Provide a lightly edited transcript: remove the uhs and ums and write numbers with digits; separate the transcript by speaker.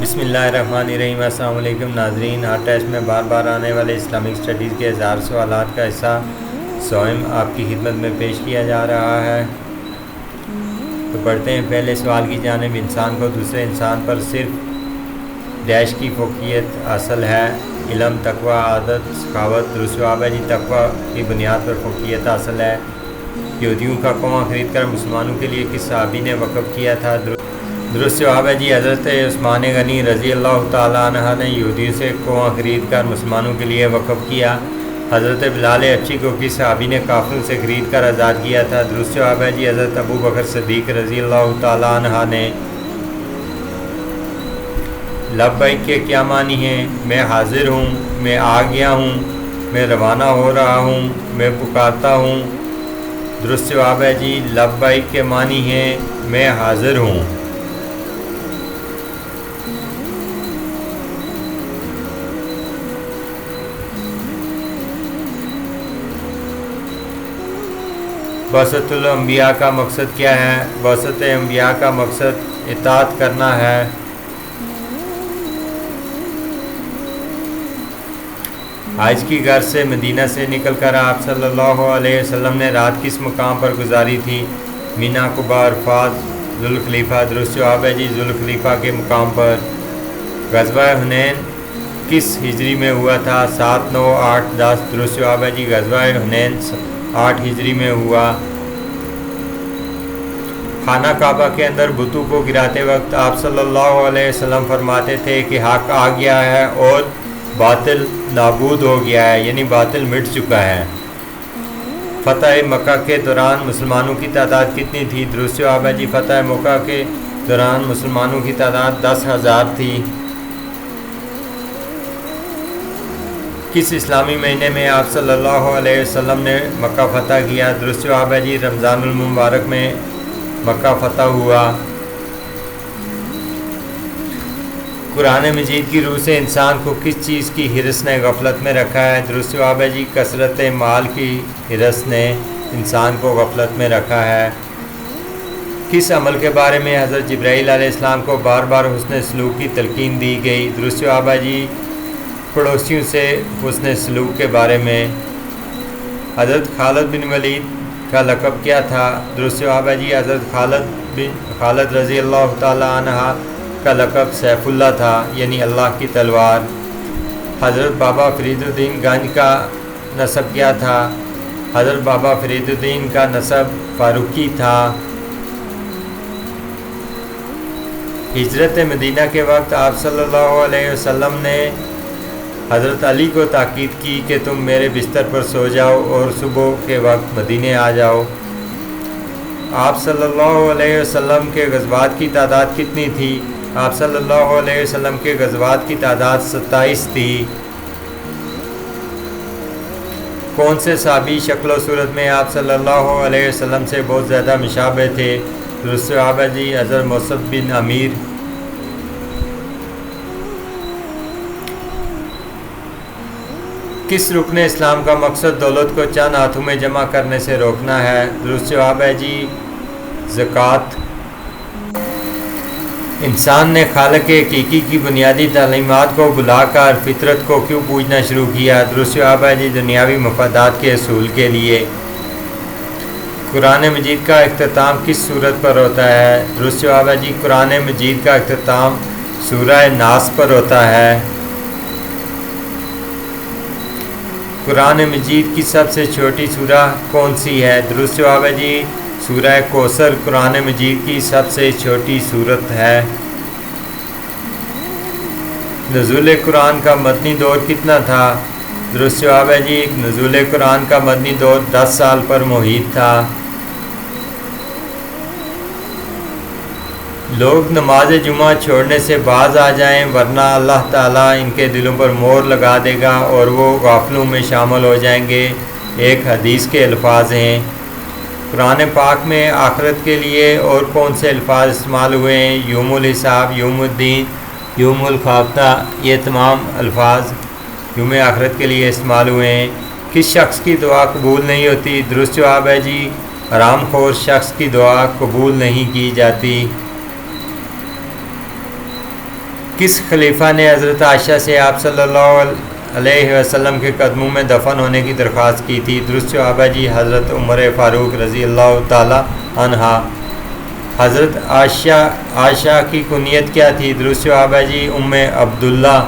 Speaker 1: بسم اللہ الرحمن الرحیم۔ السلام علیکم ناظرین، ہر ٹیسٹ میں بار بار آنے والے اسلامک اسٹڈیز کے 1000 سوالات کا حصہ سوئم آپ کی خدمت میں پیش کیا جا رہا ہے۔ تو پڑھتے ہیں پہلے سوال کی جانب۔ انسان کو دوسرے انسان پر صرف ڈیش کی فوقیت حاصل ہے؟ علم، تقوی، عادت، سخاوت۔ درست جواب ہے جی، تقوی کی بنیاد پر فوقیت حاصل ہے۔ یہودیوں کا کنواں خرید کر مسلمانوں کے لیے کس صحابی نے وقف کیا تھا؟ درست جواب ہے جی، حضرت عثمان غنی رضی اللہ تعالیٰ عنہ نے یہودیوں سے کنواں خرید کر مسلمانوں کے لیے وقف کیا۔ حضرت بلال حبشی کو کس صحابی نے کافروں سے خرید کر آزاد کیا تھا؟ درست جواب ہے جی، حضرت ابو بکر صدیق رضی اللہ تعالیٰ عنہ نے۔ لبیک کے کیا معنی ہیں؟ میں حاضر ہوں، میں آ گیا ہوں، میں روانہ ہو رہا ہوں، میں پکارتا ہوں۔ درست جواب ہے جی، لبیک کے معنی ہیں میں حاضر ہوں۔ بعثت الانبیاء کا مقصد کیا ہے؟ بعثت انبیاء کا مقصد اطاعت کرنا ہے۔ حج کی غرض سے مدینہ سے نکل کر آپ صلی اللہ علیہ وسلم نے رات کس مقام پر گزاری تھی؟ مینا، قباء، عرفات، ذوالخلیفہ۔ درست جواب ہے جی، ذوالخلیفہ کے مقام پر۔ غزوہ حنین کس ہجری میں ہوا تھا؟ 7، 9، 8، 10۔ درست جواب ہے جی، غزوہ حنین 8 ہجری میں ہوا۔ خانہ کعبہ کے اندر بتوں کو گراتے وقت آپ صلی اللہ علیہ وسلم فرماتے تھے کہ حق آ گیا ہے اور باطل نابود ہو گیا ہے، یعنی باطل مٹ چکا ہے۔ فتح مکہ کے دوران مسلمانوں کی تعداد کتنی تھی؟ درست جواب ہے جی، فتح مکہ کے دوران مسلمانوں کی تعداد 10,000 تھی۔ کس اسلامی مہینے میں آپ صلی اللہ علیہ وسلم نے مکہ فتح کیا؟ درست جواب ہے جی، رمضان المبارک میں مکہ فتح ہوا۔ قرآن مجید کی روح سے انسان کو کس چیز کی ہرس نے غفلت میں رکھا ہے؟ درست جواب ہے جی، کثرت مال کی ہرس نے انسان کو غفلت میں رکھا ہے۔ کس عمل کے بارے میں حضرت جبرائیل علیہ السلام کو بار بار حسن سلوک کی تلقین دی گئی؟ درست جواب ہے جی، پڑوسیوں سے حسن سلوک کے بارے میں۔ حضرت خالد بن ولید کا لقب کیا تھا؟ درست جواب ہے جی، حضرت خالد رضی اللہ تعالیٰ عنہ کا لقب سیف اللہ تھا، یعنی اللہ کی تلوار۔ حضرت بابا فرید الدین گنج کا نسب کیا تھا؟ حضرت بابا فرید الدین کا نسب فاروقی تھا۔ ہجرت مدینہ کے وقت آپ صلی اللہ علیہ وسلم نے حضرت علی کو تاکید کی کہ تم میرے بستر پر سو جاؤ اور صبح کے وقت مدینے آ جاؤ۔ آپ صلی اللہ علیہ وسلم کے غزوات کی تعداد کتنی تھی؟ آپ صلی اللہ علیہ وسلم کے غزوات کی تعداد 27 تھی۔ کون سے صحابی شکل و صورت میں آپ صلی اللہ علیہ وسلم سے بہت زیادہ مشابہ تھے؟ درست جواب ہے جی، حضرت مصعب بن عمیر۔ کس رکن اسلام کا مقصد دولت کو چند ہاتھوں میں جمع کرنے سے روکنا ہے؟ درست جواب ہے جی، زکوٰۃ۔ انسان نے خالق حقیقی کی بنیادی تعلیمات کو بھلا کر فطرت کو کیوں پوجنا شروع کیا؟ درست جواب ہے جی، دنیاوی مفادات کے حصول کے لیے۔ قرآن مجید کا اختتام کس سورت پر ہوتا ہے؟ درست جواب ہے جی، قرآن مجید کا اختتام سورہ ناس پر ہوتا ہے۔ قرآن مجید کی سب سے چھوٹی سورہ کون سی ہے؟ درست جواب ہے جی، سورہ کوثر قرآن مجید کی سب سے چھوٹی سورت ہے۔ نزول قرآن کا مدنی دور کتنا تھا؟ درست جواب ہے جی، نزول قرآن کا مدنی دور 10 سال پر محیط تھا۔ لوگ نماز جمعہ چھوڑنے سے باز آ جائیں ورنہ اللہ تعالیٰ ان کے دلوں پر مہر لگا دے گا اور وہ غافلوں میں شامل ہو جائیں گے۔ ایک حدیث کے الفاظ ہیں۔ قرآن پاک میں آخرت کے لیے اور کون سے الفاظ استعمال ہوئے ہیں؟ یوم الحساب، یوم الدین، یوم الخاقہ، یہ تمام الفاظ یوم آخرت کے لیے استعمال ہوئے ہیں۔ کس شخص کی دعا قبول نہیں ہوتی؟ درست جواب ہے جی، حرام خور شخص کی دعا قبول نہیں کی جاتی۔ کس خلیفہ نے حضرت عائشہ سے آپ صلی اللہ علیہ وسلم کے قدموں میں دفن ہونے کی درخواست کی تھی؟ درست جواب ہے جی حضرت عمر فاروق رضی اللہ تعالی عنہ۔ حضرت عائشہ کی کنیت کیا تھی؟ درست جواب ہے جی ام عبداللہ۔